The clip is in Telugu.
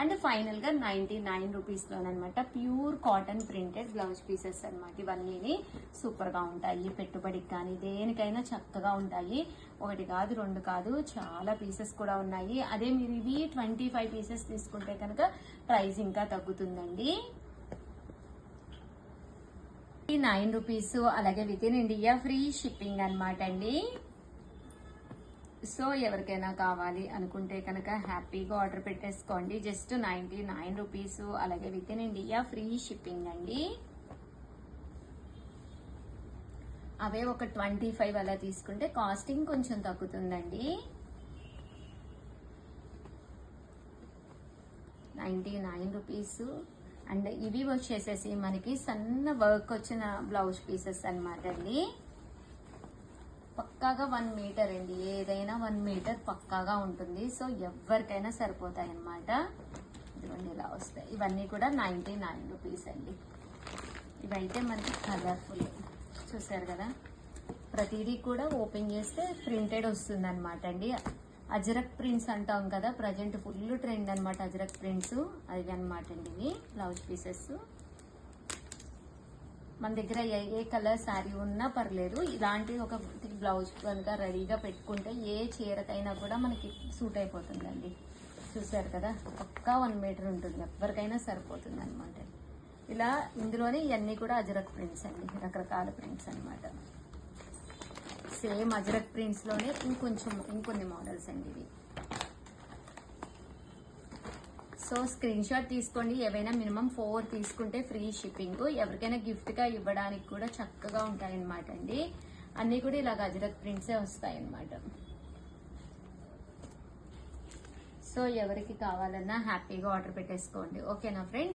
అండ్ ఫైనల్ గా 99 రూపీస్ లోనమాట pure cotton printed blouse pieces అన్నమాట. ఇవన్నీ సూపర్ గా ఉంటాయి, పెట్టుబడికి కానీ దేనికైనా చక్కగా ఉంటాయి. ఒకటి కాదు రెండు కాదు చాలా పీసెస్ కూడా ఉన్నాయి. అదే మీరు ఇవి 25 పీసెస్ తీసుకుంటే కనుక ప్రైస్ ఇంకా తగ్గుతుందండి. 9 రూపీస్, అలాగే with in India free shipping అనమాట అండి. సో ఎవరికైనా కావాలి అనుకుంటే కనుక హ్యాపీగా ఆర్డర్ పెట్టేసుకోండి. జస్ట్ 99 రూపీస్, అలాగే with in India free shipping అండి. అవే ఒక 25 అలా తీసుకుంటే కాస్టింగ్ కొంచెం తగ్గుతుందండి. 99 రూపీస్. అండ్ ఇవి వచ్చేసేసి మనకి సన్న వర్క్ వచ్చిన బ్లౌజ్ పీసెస్ అనమాట అండి. పక్కాగా 1 మీటర్ అండి, ఏదైనా 1 మీటర్ పక్కాగా ఉంటుంది. సో ఎవరికైనా సరిపోతాయి అన్నమాట. ఇదిగోండి ఇలా వస్తాయి. ఇవన్నీ కూడా 99 రూపీస్ అండి. ఇవైతే మనకి కలర్ఫుల్ చూసారు కదా, ప్రతిదీ కూడా ఓపెన్ చేస్తే ప్రింటెడ్ వస్తుంది అనమాట అండి. అజరక్ ప్రింట్స్ అంటాం కదా, ప్రజెంట్ ఫుల్ ట్రెండ్ అనమాట అజరక్ ప్రింట్స్. అవి అనమాట అండి ఇవి బ్లౌజ్ పీసెస్. మన దగ్గర ఏ కలర్ శారీ ఉన్నా పర్లేదు, ఇలాంటి ఒక బ్లౌజ్ కనుక రెడీగా పెట్టుకుంటే ఏ చీరకైనా కూడా మనకి సూట్ అయిపోతుందండి. చూసారు కదా, పక్కా 1 మీటర్ ఉంటుంది, ఎవరికైనా సరిపోతుంది అనమాట. ఇలా ఇందులోనే ఇవన్నీ కూడా అజరక్ ప్రింట్స్ అండి, రకరకాల ప్రింట్స్ అనమాట. సేమ్ అజరక్ ప్రింట్స్ లోనే ఇంకొన్ని మోడల్స్ అండి ఇవి. సో స్క్రీన్ షాట్ తీసుకోండి. ఏవైనా మినిమం 4 తీసుకుంటే ఫ్రీ షిప్పింగ్. ఎవరికైనా గిఫ్ట్ గా ఇవ్వడానికి కూడా చక్కగా ఉంటాయి అన్నమాట అండి. అన్ని కూడా ఇలాగ అజరక్ ప్రింట్సే వస్తాయి అన్నమాట. సో ఎవరికి కావాలన్నా హ్యాపీగా ఆర్డర్ పెట్టేసుకోండి. ఓకేనా ఫ్రెండ్స్.